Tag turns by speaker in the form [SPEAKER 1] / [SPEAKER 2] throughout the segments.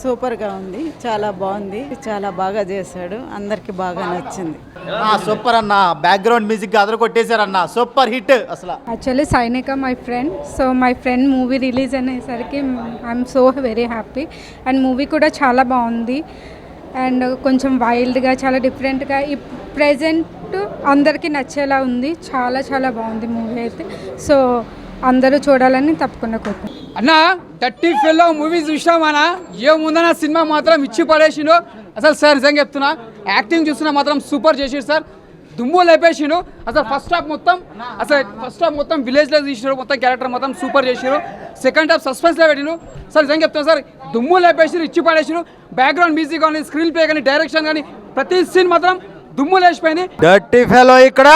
[SPEAKER 1] సూపర్గా ఉంది, చాలా బాగుంది, చాలా బాగా చేశాడు, అందరికి బాగా నచ్చింది.
[SPEAKER 2] సూపర్ అన్న, బ్యాక్గ్రౌండ్ మ్యూజిక్ అదరు కొట్టేశారన్న, సూపర్ హిట్ అసలు.
[SPEAKER 3] Actually Sainika my friend, so my friend movie release అనేసరికి I'm so very happy. And movie కూడా చాలా బాగుంది అండ్ కొంచెం వైల్డ్గా, చాలా డిఫరెంట్గా, ఈ ప్రజెంట్ అందరికీ నచ్చేలా ఉంది. చాలా చాలా బాగుంది మూవీ అయితే. సో అందరూ చూడాలని తప్పకుండా కోరుకుంటున్నాను.
[SPEAKER 4] అన్న డర్టీ ఫెల్లో మూవీ చూసినామన్నా, ఏముందన్న సినిమా మాత్రం ఇచ్చి పడేసిండు అసలు. సార్ నిజంగా చెప్తున్నా, యాక్టింగ్ చూస్తున్నా మాత్రం సూపర్ చేసిండు సార్, దుమ్ము లేపేసిండు అసలు. ఫస్ట్ హాఫ్ మొత్తం విలేజ్లో తీసినారు, మొత్తం క్యారెక్టర్ మొత్తం సూపర్ చేసిరు. సెకండ్ హాఫ్ సస్పెన్స్లో పెట్టిను సార్. నిజంగా చెప్తున్నా సార్, దుమ్ము లేపేసిరు, ఇచ్చి పడేసిరు. బ్యాక్గ్రౌండ్ మ్యూజిక్ కానీ, స్క్రీన్ ప్లే కానీ, డైరెక్షన్ కానీ, ప్రతి సీన్ మాత్రం దుమ్ము లేచిపోయింది.
[SPEAKER 2] డర్టీ ఫెలో ఇక్కడ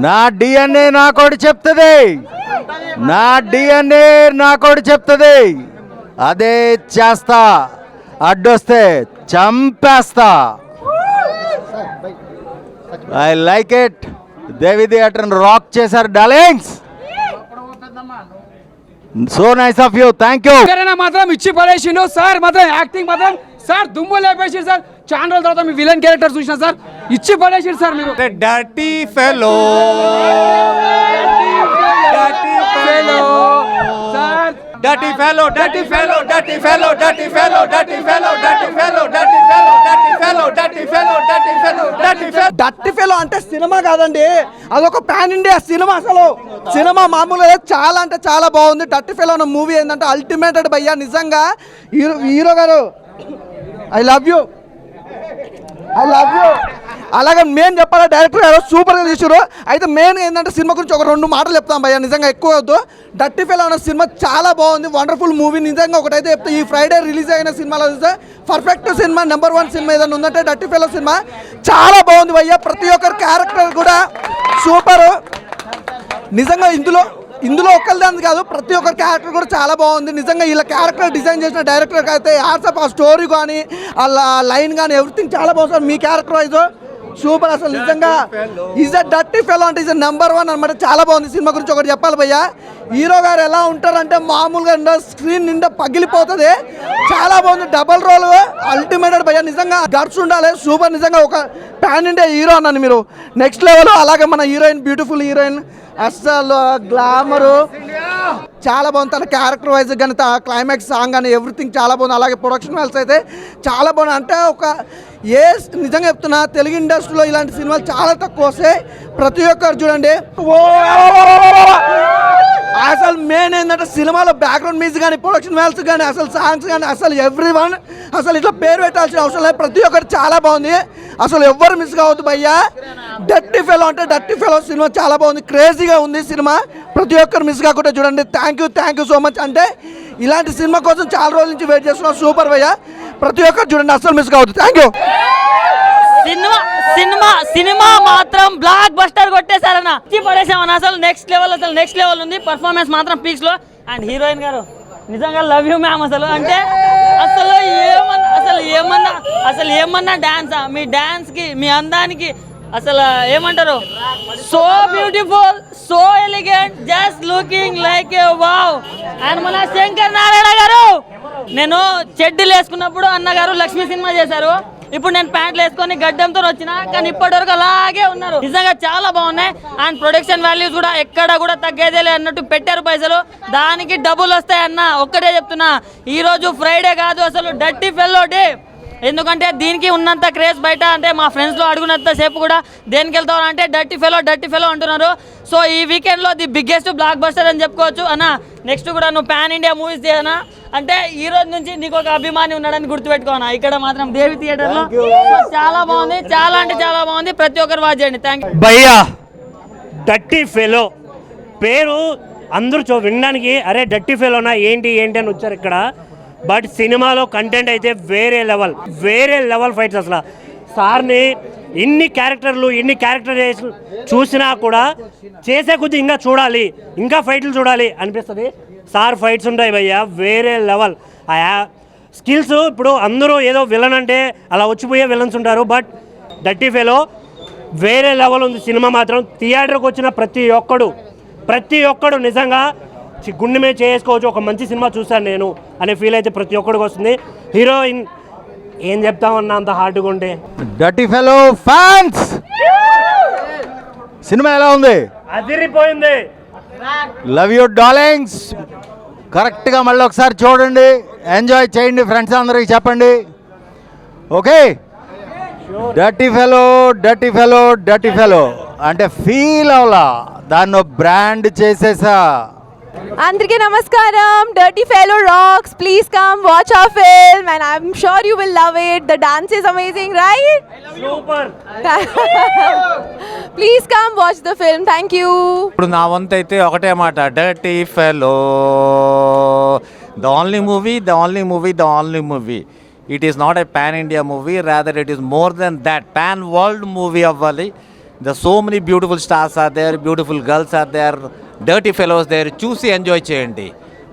[SPEAKER 2] నా డిఎన్ఏ నాకోటి చెప్తుంది, నా డిఎన్ఏ నాకోటి చెప్తుంది, అదే చేస్తా, అడ్డొస్తే చంపేస్తా. I like it. Devi theatre rock చేశారు darlings. So nice of you, thank you.
[SPEAKER 4] మాత్రం ఇచ్చి పడేసిండు సార్, మాత్రం యాక్టింగ్ మాత్రం సార్ దుమ్ము లేపేసిండు సార్. చాలా రోజుల తర్వాత మీ విలన్ క్యారెక్టర్ చూసిన సార్, ఇచ్చి పడేసిండు సార్ మీరు.
[SPEAKER 2] Dirty fellow
[SPEAKER 4] sir,
[SPEAKER 2] dirty fellow dirty fellow dirty fellow dirty fellow dirty fellow dirty fellow dirty fellow dirty fellow dirty fellow dirty fellow dirty fellow.
[SPEAKER 5] Dirty fellow అంటే cinema కాదండి, అదొక pan India cinema. అసలు cinema మామూలుగా చాలా అంటే చాలా బాగుంది. Dirty fellow అన్న మూవీ ఏంటంటే అల్టిమేటెడ్ భయ్యా. నిజంగా హీరో గారు ఐ లవ్ యూ. అలాగే మెయిన్ చెప్పాలా, డైరెక్టర్ గారు సూపర్గా తీసారు. అయితే మెయిన్ ఏంటంటే సినిమా గురించి ఒక 2 మాటలు చెప్తాం భయ్యా, నిజంగా ఎక్కువ వద్దు. డర్టీ ఫెలో అన్న సినిమా చాలా బాగుంది, వండర్ఫుల్ మూవీ. నిజంగా ఒకటైతే చెప్తే, ఈ ఫ్రైడే రిలీజ్ అయిన సినిమాలో చూస్తే పర్ఫెక్ట్ సినిమా, నెంబర్ 1 సినిమా ఏదైనా ఉందంటే డర్టీ ఫెలో సినిమా. చాలా బాగుంది భయ్యా, ప్రతి ఒక్కరి క్యారెక్టర్ కూడా సూపర్. నిజంగా ఇందులో ఒక్కరిదాన్ని కాదు, ప్రతి ఒక్కరి క్యారెక్టర్ కూడా చాలా బాగుంది. నిజంగా ఇలా క్యారెక్టర్ డిజైన్ చేసిన డైరెక్టర్కి అయితే యాడ్సప్. ఆ స్టోరీ కానీ, ఆ లైన్ కానీ, ఎవ్రీథింగ్ చాలా బాగుంది. మీ క్యారెక్టర్ వైజ్ సూపర్ అసలు. నిజంగా ఈజ్ అ డర్టీ ఫెలో అంటే ఈజ్ నెంబర్ 1 అనమాట. చాలా బాగుంది. సినిమా గురించి ఒకటి చెప్పాలి భయ్యా, హీరో గారు ఎలా ఉంటారంటే మామూలుగా స్క్రీన్ నిండా పగిలిపోతుంది. చాలా బాగుంది, డబల్ రోల్ అల్టిమేటెడ్ భయ్యా. నిజంగా గర్ల్స్ ఉండాలి, సూపర్. నిజంగా ఒక పాన్ ఇండియా హీరో అన్నాను మీరు, నెక్స్ట్ లెవెల్. అలాగే మన హీరోయిన్, బ్యూటిఫుల్ హీరోయిన్, అస్సలు గ్లామరు చాలా బాగుంది. తన క్యారెక్టర్ వైజ్ కానీ, క్లైమాక్స్ సాంగ్ కానీ, ఎవ్రీథింగ్ చాలా బాగుంది. అలాగే ప్రొడక్షన్ వాల్స్ అయితే చాలా బాగుంది. అంటే నిజంగా చెప్తున్నా, తెలుగు ఇండస్ట్రీలో ఇలాంటి సినిమాలు చాలా తక్కువ వస్తాయి. ప్రతి ఒక్కరు చూడండి. అసలు మెయిన్ ఏంటంటే సినిమాలో బ్యాక్గ్రౌండ్ మ్యూజిక్ కానీ, ప్రొడక్షన్ వాల్స్ కానీ, అసలు సాంగ్స్ కానీ, అసలు ఎవ్రీవన్ అసలు ఇట్లా పేరు పెట్టాల్సిన అవసరం లేదు. ప్రతి ఒక్కరు చాలా బాగుంది, అసలు ఎవ్వరు మిస్ కావద్దు భయ్యా. డర్టీ ఫెలో అంటే డర్టీ ఫెలో సినిమా చాలా బాగుంది, క్రేజీగా ఉంది సినిమా. ప్రతి ఒక్కరు మిస్ కాకుండా చూడండి. Thank you so much. అంటే ఇలాంటి సినిమా కోసం చాలా రోజుల నుంచి వెయిట్ చేస్తున్నాం. సూపర్ భయ్యా, ప్రతి ఒక్కరు చూడండి, అసలు మిస్ కావద్దు. Thank you.
[SPEAKER 6] సినిమా మాత్రం బ్లాక్ బస్టర్ కొట్టేశారన్న, పడేసామన్న. అసలు నెక్స్ట్ లెవెల్ ఉంది. పర్ఫార్మెన్స్ మాత్రం పీక్స్ లో. అండ్ హీరోయిన్ గారు నిజంగా లవ్ యూ మ్యామ్. అసలు అంటే అసలు ఏమన్నా డాన్సా? మీ డాన్స్ కి, మీ అందానికి అసలు ఏమంటారు, so beautiful, so elegant, just looking like A wow. And మన శంకర్ నారాయణ గారు, నేను చెడ్డీలు వేసుకున్నప్పుడు అన్నగారు లక్ష్మీ సినిమా చేశారు. ఇప్పుడు నేను ప్యాంట్లు వేసుకొని గడ్డంతో వచ్చిన, కానీ ఇప్పటివరకు అలాగే ఉన్నారు. నిజంగా చాలా బాగున్నాయి. అండ్ ప్రొడక్షన్ వాల్యూస్ కూడా ఎక్కడ కూడా తగ్గేదేలే అన్నట్టు పెట్టారు పైసలు, దానికి డబ్బులు వస్తాయి అన్న. ఒక్కటే చెప్తున్నా, ఈరోజు ఫ్రైడే కాదు, అసలు డర్టీ ఫెల్లో డే. ఎందుకంటే దీనికి ఉన్నంత క్రేజ్ బయట, అంటే మా ఫ్రెండ్స్లో అడుగునంత సేపు కూడా దేనికి వెళ్తావు అంటే డర్టీ ఫెలో అంటున్నారు. సో ఈ వీకెండ్లో ది బిగ్గెస్ట్ బ్లాక్ బస్టర్ అని చెప్పుకోవచ్చు అన్న. నెక్స్ట్ కూడా నువ్వు పాన్ ఇండియా మూవీస్ చేయనా అంటే ఈ రోజు నుంచి నీకు ఒక అభిమాని ఉన్నాడని గుర్తుపెట్టుకోనా. ఇక్కడ మాత్రం దేవి థియేటర్లో చాలా బాగుంది, చాలా అంటే చాలా బాగుంది. ప్రతి ఒక్కరు వాచ్ చేయండి. థ్యాంక్ యూ
[SPEAKER 7] భయ్యా. డర్టీ ఫెలో పేరు అందరూ వినడానికి అరే డర్టీ ఫెలోనా ఏంటి అని వచ్చారు ఇక్కడ. బట్ సినిమాలో కంటెంట్ అయితే వేరే లెవెల్ ఫైట్స్. అసలు సార్ని ఇన్ని క్యారెక్టరైజేషన్ చూసినా కూడా చేసే కొద్ది ఇంకా ఫైట్లు చూడాలి అనిపిస్తుంది. సార్ ఫైట్స్ ఉంటాయి భయ్యా, వేరే లెవెల్. ఆ స్కిల్స్ ఇప్పుడు అందరూ ఏదో విలన్ అంటే అలా వచ్చిపోయే విలన్స్ ఉంటారు, బట్ డర్టీ ఫెలో వేరే లెవెల్ ఉంది. సినిమా మాత్రం థియేటర్కి వచ్చిన ప్రతి ఒక్కడు నిజంగా గుండె మీద చేసుకోవచ్చు, ఒక మంచి సినిమా చూశాను నేను అనే ఫీల్ అయితే ప్రతి ఒక్కడికి వస్తుంది. హీరోయిన్ ఏం చెప్తామన్నా అంత హార్డ్గా ఉంటే.
[SPEAKER 2] డర్టీ ఫెలో ఫ్యాన్స్ సినిమా ఎలా ఉంది?
[SPEAKER 7] అదిరిపోయింది.
[SPEAKER 2] Love you darlings. కరెక్ట్గా మళ్ళీ ఒకసారి చూడండి, ఎంజాయ్ చేయండి, ఫ్రెండ్స్ అందరికి చెప్పండి. Okay, dirty fellow dirty fellow dirty fellow అంటే ఫీల్ అవలా, దాన్ని బ్రాండ్ చేసేసా.
[SPEAKER 8] అందరికీ నమస్కారం. Dirty fellow rocks. Please come watch our film and I'm sure you will love it. The dance is amazing, right?
[SPEAKER 7] Super.
[SPEAKER 8] Please come watch the film. Thank you.
[SPEAKER 2] ఇప్పుడు నా వంతు అయితే ఒకటే మాట, dirty fellow the only movie. It is not a pan India movie, rather it is more than that, pan world movie అవ్వాలి. The so many beautiful stars are there, beautiful girls are there, dirty fellows there. చూసి enjoy చేయండి.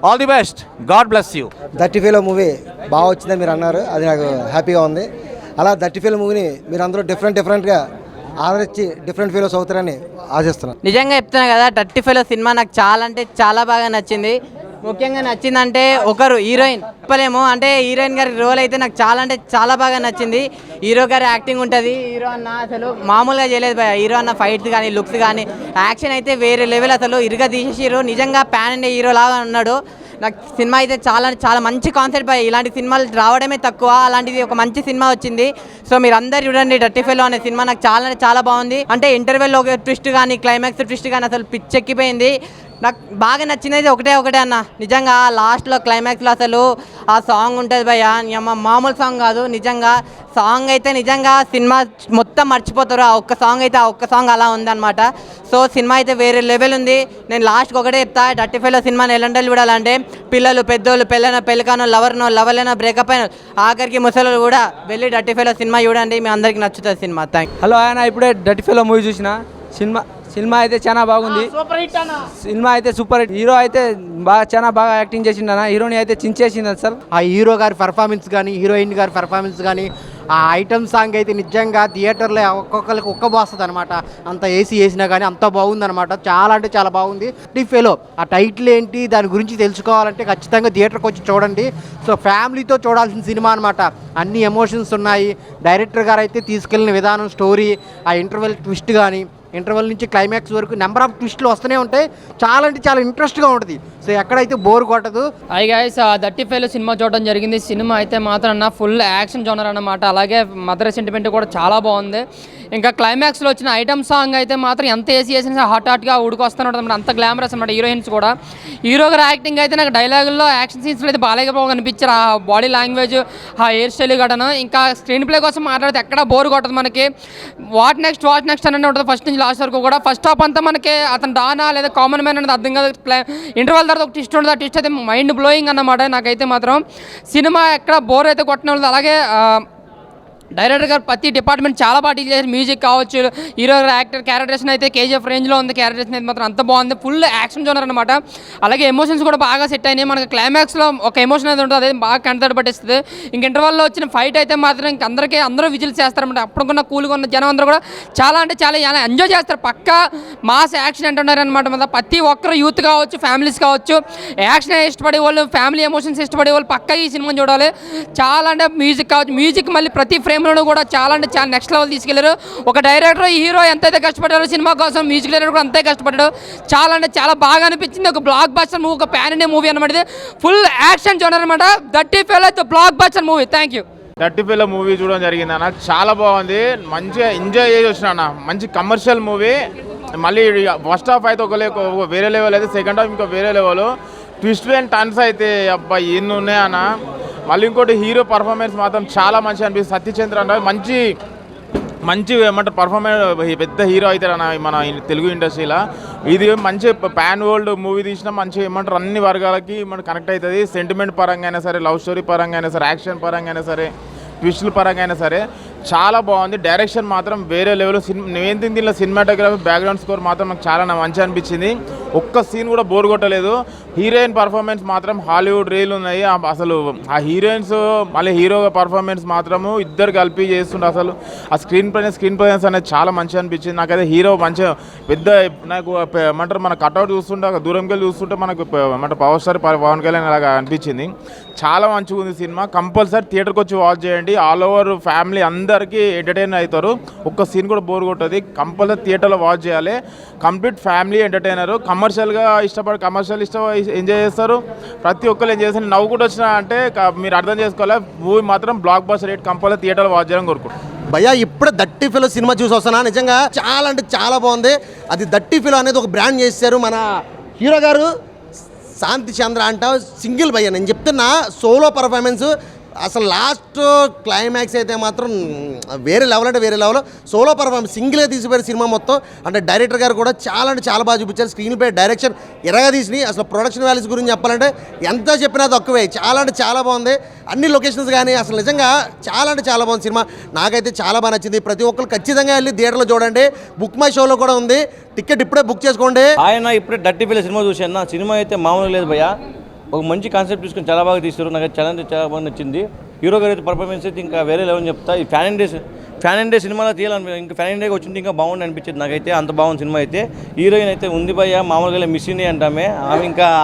[SPEAKER 2] All the best. God bless you.
[SPEAKER 9] Dirty fellow movie బాగా వచ్చిందని మీరు అన్నారు, అది నాకు హ్యాపీగా ఉంది. అలా డర్టీ ఫెలో మూవీని మీరు అందరూ డిఫరెంట్గా ఆదరించి డిఫరెంట్ ఫెలోస్ అవుతారని ఆశిస్తున్నాను.
[SPEAKER 6] నిజంగా చెప్తున్నా కదా, డర్టీ ఫెలో సినిమా నాకు చాలా అంటే చాలా బాగా నచ్చింది. ముఖ్యంగా నచ్చిందంటే ఒకరు హీరోయిన్ చెప్పలేము, అంటే హీరోయిన్ గారి రోల్ అయితే నాకు చాలా అంటే చాలా బాగా నచ్చింది. హీరో గారి యాక్టింగ్ ఉంటుంది. హీరో అన్న అసలు మామూలుగా చేయలేదు భయ. హీరో అన్న ఫైట్స్ కానీ లుక్స్ కానీ యాక్షన్ అయితే వేరే లెవెల్, అసలు ఇరుగా తీసేసిరు. నిజంగా ప్యాన్ ఇండియా హీరో లాగా ఉన్నాడు. నాకు సినిమా అయితే చాలా మంచి కాన్సెప్ట్ భయ. ఇలాంటి సినిమాలు రావడమే తక్కువ, అలాంటిది ఒక మంచి సినిమా వచ్చింది. సో మీరు అందరు చూడండి, డర్టీ ఫెలో అనే సినిమా నాకు చాలా బాగుంది. అంటే ఇంటర్వెల్లో ఒక ట్విస్ట్ కానీ క్లైమాక్స్ ట్విస్ట్ కానీ అసలు పిచ్చెక్కిపోయింది. నాకు బాగా నచ్చింది అయితే ఒకటే అన్న, నిజంగా లాస్ట్లో క్లైమాక్స్లో అసలు ఆ సాంగ్ ఉంటుంది భయ్య, మామూలు సాంగ్ కాదు. నిజంగా సాంగ్ అయితే నిజంగా సినిమా మొత్తం మర్చిపోతారు. ఆ ఒక్క సాంగ్ అలా ఉందన్నమాట. సో సినిమా అయితే వేరే లెవెల్ ఉంది. నేను లాస్ట్కి ఒకటే చెప్తా, డర్టీ ఫెలో సినిమాని ఎలాంటి చూడాలంటే పిల్లలు, పెద్దోళ్ళు, పెళ్ళికానో, లవర్లైనా, బ్రేకప్ అయిన, ఆఖరికి ముసలు కూడా వెళ్ళి డర్టీ ఫెలో సినిమా చూడండి. మీ అందరికీ నచ్చుతుంది సినిమా. థ్యాంక్.
[SPEAKER 4] హలో ఆయన, ఇప్పుడే డర్టీ ఫెలో మూవీ చూసిన. సినిమా అయితే చాలా బాగుంది. సినిమా అయితే సూపర్ హిట్. హీరో అయితే చాలా బాగా యాక్టింగ్ చేసిండన్న, హీరోని అయితే చించేసింది అసలు.
[SPEAKER 10] ఆ హీరో గారి పర్ఫార్మెన్స్ కానీ, హీరోయిన్ గారి పర్ఫార్మెన్స్ కానీ, ఆ ఐటమ్ సాంగ్ అయితే నిజంగా థియేటర్లో ఒక్కొక్కరికి ఒక్కబోస్తుంది అనమాట. అంత ఏసీ వేసినా కానీ అంత బాగుందన్నమాట. చాలా అంటే చాలా బాగుంది. డర్టీ ఫెలో ఆ టైటిల్ ఏంటి, దాని గురించి తెలుసుకోవాలంటే ఖచ్చితంగా థియేటర్కి వచ్చి చూడండి. సో ఫ్యామిలీతో చూడాల్సిన సినిమా అనమాట. అన్ని ఎమోషన్స్ ఉన్నాయి. డైరెక్టర్ గారు అయితే తీసుకెళ్ళిన విధానం, స్టోరీ, ఆ ఇంటర్వెల్ ట్విస్ట్ కానీ, ఇంటర్వెల్ నుంచి క్లైమాక్స్ వరకు నెంబర్ ఆఫ్ ట్విస్టులు వస్తూనే ఉంటాయి. చాలా అంటే చాలా ఇంట్రెస్ట్గా ఉంటుంది. సో ఎక్కడైతే బోర్ కొట్టదు.
[SPEAKER 6] Hi guys, dirty fellow cinema చూడడం జరిగింది. సినిమా అయితే మాత్రం ఫుల్ యాక్షన్ జోనర్ అన్నమాట. అలాగే మదర్ సెంటిమెంట్ కూడా చాలా బాగుంది. ఇంకా క్లైమాక్స్లో వచ్చిన ఐటమ్ సాంగ్ అయితే మాత్రం ఎంత ఏసీ వేసినా హాట్గా ఉడికొస్తూనే ఉంటుంది. అంత గ్లామరస్ అనమాట. హీరోయిన్స్ కూడా, హీరో గారి యాక్టింగ్ అయితే నాకు డైలాగుల్లో, యాక్షన్ సీన్స్లో అయితే బాగా కనిపించారు. ఆ బాడీ లాంగ్వేజ్, ఆ హెయిర్ స్టైల్ గడను. ఇంకా స్క్రీన్ ప్లే కోసం మాట్లాడితే ఎక్కడ బోర్ కొట్టదు మనకి. వాట్ నెక్స్ట్ అనేది ఉంటుంది ఫస్ట్ నుంచి లాస్ట్ వరకు కూడా. ఫస్ట్ హాఫ్ అంతా మనకి అతను డానా లేదా కామన్ మ్యాన్ అనేది అర్థం కాదు. ఇంటర్వెల్ తర్వాత ఒక ట్విస్ట్ ఉంటుంది. ఆ ట్విస్ట్ అయితే మైండ్ బ్లోయింగ్ అన్నమాట. నాకైతే మాత్రం సినిమా ఎక్కడ బోర్ అయితే కొట్టడం. అలాగే డైరెక్టర్ గారు ప్రతి డిపార్ట్మెంట్ చాలా బాగా డీల్ చేశారు. మ్యూజిక్ కావచ్చు, హీరో యాక్టర్ క్యారెక్టరేషన్ అయితే కేజీఎఫ్ రేంజ్లో ఉంది. క్యారెక్టరేషన్ అయితే మాత్రం అంత బాగుంది. ఫుల్ యాక్షన్ జోనర్ అనమాట. అలాగే ఎమోషన్స్ కూడా బాగా సెట్ అయినాయి. మనకి క్లైమాక్స్లో ఒక ఎమోషన్ అయితే ఉంటుంది, అదే బాగా కంటతడి పట్టిస్తుంది. ఇంక ఇంటర్వెల్లో వచ్చిన ఫైట్ అయితే మాత్రం ఇంక అందరూ విజిల్స్ చేస్తారన్నమాట. అప్పుడుకున్న కూల్గా ఉన్న జనం అందరూ కూడా చాలా అంటే చాలా ఎంజాయ్ చేస్తారు. పక్కా మాస్ యాక్షన్ అంటున్నారు అనమాట. ప్రతి ఒక్కరు యూత్ కావచ్చు, ఫ్యామిలీస్ కావచ్చు, యాక్షన్ ఇష్టపడే వాళ్ళు, ఫ్యామిలీ ఎమోషన్స్ ఇష్టపడే వాళ్ళు పక్కా ఈ సినిమాని చూడాలి. చాలా అంటే మ్యూజిక్ కావచ్చు, మ్యూజిక్ మళ్ళీ ప్రతి ఫ్రేమ్ కూడా చాలా అంటే చాలా నెక్స్ట్ లెవెల్ తీసుకెళ్లారు. ఒక డైరెక్టర్, హీరో ఎంతైతే కష్టపడ్డారో సినిమా కోసం, మ్యూజిక్ డైరెక్టర్ కూడా అంతే కష్టపడ్డాడు. చాలా అంటే చాలా బాగా అనిపించింది. ఒక బ్లాక్ బస్టర్ మూవీ, ఒక ప్యాన్ ఇండియా మూవీ అనమాట. ఇది ఫుల్ యాక్షన్ జోనర్ అనమాట. డర్టీ ఫెలో అయితే block buster movie. Thank you.
[SPEAKER 11] Dirty fellow movie చూడడం జరిగింది అన్న, చాలా బాగుంది. మంచిగా ఎంజాయ్ చేసి వచ్చిన అన్న. మంచి కమర్షియల్ మూవీ. మళ్ళీ ఫస్ట్ హాఫ్ అయితే ఒక వేరే లెవెల్, అయితే సెకండ్ హాఫ్ ఇంకా వేరే లెవెల్. ట్విస్ట్ అండ్ టర్న్స్ అయితే అబ్బా ఎన్ని ఉన్నాయన్న. మళ్ళీ ఇంకోటి హీరో పర్ఫార్మెన్స్ మాత్రం చాలా మంచిగా అనిపిస్తుంది. సత్యచంద్ర అంటే మంచి ఏమంటారు పర్ఫార్మెన్స్, పెద్ద హీరో అవుతాడు అన్న మన తెలుగు ఇండస్ట్రీలో. ఇది మంచి పాన్ వరల్డ్ మూవీ తీసిన మంచి ఏమంటారు అన్ని వర్గాలకి మనకు కనెక్ట్ అవుతుంది. సెంటిమెంట్ పరంగా అయినా సరే, లవ్ స్టోరీ పరంగా అయినా సరే, యాక్షన్ పరంగా అయినా సరే, ట్విస్టుల పరంగా అయినా సరే చాలా బాగుంది. డైరెక్షన్ మాత్రం వేరే లెవెల్. నేను దీనిలో సినిమాటోగ్రఫీ, బ్యాక్గ్రౌండ్ స్కోర్ మాత్రం నాకు చాలా మంచి అనిపించింది. ఒక్క సీన్ కూడా బోర్ కొట్టలేదు. హీరోయిన్ పర్ఫార్మెన్స్ మాత్రం హాలీవుడ్ రీల్ ఉన్నాయి. అసలు ఆ హీరోయిన్స్ మళ్ళీ హీరో పర్ఫార్మెన్స్ మాత్రము ఇద్దరు కలిపి చేస్తుండే. అసలు ఆ స్క్రీన్ ప్రజెన్స్ అనేది చాలా మంచిగా అనిపించింది నాకైతే. హీరో మంచిగా పెద్ద నాకు ఏమంటారు మన కట్అవుట్ చూస్తుంటే దూరంకి వెళ్ళి చూస్తుంటే మనకు ఏమంటారు పవర్ స్టార్ పవన్ కళ్యాణ్ అలాగా అనిపించింది. చాలా మంచిగా ఉంది సినిమా. కంపల్సరీ థియేటర్కి వచ్చి వాచ్ చేయండి. ఆల్ ఓవర్ ఫ్యామిలీ అందరికీ ఎంటర్టైన్ అవుతారు. ఒక్క సీన్ కూడా బోర్ కొట్టదు. కంపల్సరీ థియేటర్లో వాచ్ చేయాలి. Complete family entertainer. కమర్షియల్గా కమర్షియల్ ఎంజాయ్ చేస్తారు. ప్రతి ఒక్కరు ఎంజాయ్ చేస్తారు. నవ్వు కూడా వచ్చినా అంటే మీరు అర్థం చేసుకోవాలి. మూవీ మాత్రం బ్లాక్ బస్టర్ రేట్. కంపల్సరీ థియేటర్లో వాచ్ చేయడం కోరుకుంటారు.
[SPEAKER 9] భయ్యా ఇప్పుడే దట్టి ఫిలో సినిమా చూసి వస్తున్నా. నిజంగా చాలా అంటే చాలా బాగుంది. అది దట్టి ఫిలో అనేది ఒక బ్రాండ్ చేశారు మన హీరో గారు శాంతి చంద్ర అంట. సింగిల్ భయ్యా నేను చెప్తున్నా, సోలో పర్ఫార్మెన్స్ అసలు లాస్ట్ క్లైమాక్స్ అయితే మాత్రం వేరే లెవెల్ అంటే వేరే లెవెల్. సోలో పర్ఫార్మెన్స్ సింగిల్గా తీసిపోయారు సినిమా మొత్తం. అంటే డైరెక్టర్ గారు కూడా చాలా అంటే చాలా బాగా చూపించారు. స్క్రీన్ పై డైరెక్షన్ ఎరగా తీసినాయి. అసలు ప్రొడక్షన్ వాల్యూస్ గురించి చెప్పాలంటే ఎంత చెప్పినా తక్కువే. చాలా అంటే చాలా బాగుంది. అన్ని లొకేషన్స్ కానీ అసలు నిజంగా చాలా అంటే చాలా బాగుంది సినిమా. నాకైతే చాలా బాగా నచ్చింది. ప్రతి ఒక్కరు ఖచ్చితంగా వెళ్ళి థియేటర్లో చూడండి. బుక్ మై షోలో కూడా ఉంది. టికెట్ ఇప్పుడే బుక్ చేసుకోండి.
[SPEAKER 12] ఆయన ఇప్పుడే డర్టీ ఫిల్ సినిమా చూసాను. సినిమా అయితే మామూలు లేదు భయ్యా. ఒక మంచి కాన్సెప్ట్ తీసుకొని చాలా బాగా తీస్తారు. నాకు చాలా అంటే చాలా బాగా నచ్చింది. హీరో గారు అయితే పర్ఫార్మెన్స్ అయితే ఇంకా వేరే లెవెల్ చెప్తా. ఈ ఫ్యాన్ అండ్ డే సినిమాలో తీయాలని ఇంకా ఫ్యాన్ అండ్ డేకి వచ్చింది ఇంకా బాగుంది అనిపించింది నాకైతే. అంత బాగుంది సినిమా అయితే. హీరోయిన్ అయితే ఉంది భయ్యా, మామూలుగా మిస్ అంటామే.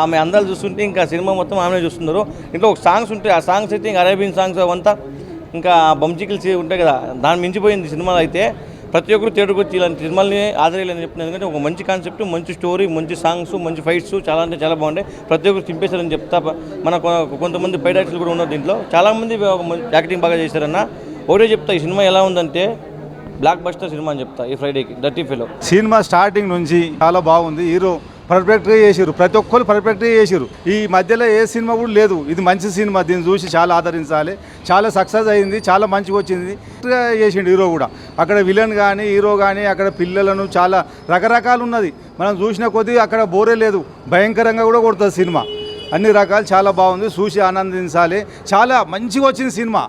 [SPEAKER 12] ఆమె అందాలు చూస్తుంటే ఇంకా సినిమా మొత్తం ఆమె చూస్తున్నారు. ఇంట్లో ఒక సాంగ్స్ ఉంటాయి. ఆ సాంగ్స్ అయితే ఇంకా అరేబియన్ సాంగ్స్ అవంతా ఇంకా బంచికల్స్ ఉంటాయి కదా, దాన్ని మించిపోయింది సినిమాలో అయితే. ప్రతి ఒక్కరు థియేటర్కి వచ్చి ఇలాంటి సినిమాలని ఆదరేయాలని చెప్తున్నాను. ఎందుకంటే ఒక మంచి కాన్సెప్ట్, మంచి స్టోరీ, మంచి సాంగ్స్, మంచి ఫైట్స్ చాలా అంటే చాలా బాగుంటాయి. ప్రతి ఒక్కరు చింపేశారని చెప్తా. మన కొంతమంది బయట యాక్టర్లు కూడా ఉన్నారు దీంట్లో. చాలామంది యాక్టింగ్ బాగా చేశారన్న. ఒకటే చెప్తా, ఈ సినిమా ఎలా ఉందంటే బ్లాక్ బస్టర్ సినిమా అని చెప్తా. ఈ ఫ్రైడేకి డర్టీ ఫిలో
[SPEAKER 13] సినిమా స్టార్టింగ్ నుంచి చాలా బాగుంది. హీరో పర్ఫెక్ట్గా చేసారు. ప్రతి ఒక్కరు పర్ఫెక్ట్గా చేసారు. ఈ మధ్యలో ఏ సినిమా కూడా లేదు. ఇది మంచి సినిమా. దీన్ని చూసి చాలా ఆదరించాలి. చాలా సక్సెస్ అయింది. చాలా మంచిగా వచ్చింది. చేసిండు హీరో కూడా. అక్కడ విలన్ కానీ హీరో కానీ అక్కడ పిల్లలను చాలా రకరకాలు ఉన్నది. మనం చూసిన కొద్దీ అక్కడ బోరే లేదు. భయంకరంగా కూడా కొడుతుంది సినిమా. అన్ని రకాలు చాలా బాగుంది. చూసి ఆనందించాలి. చాలా మంచిగా వచ్చింది సినిమా.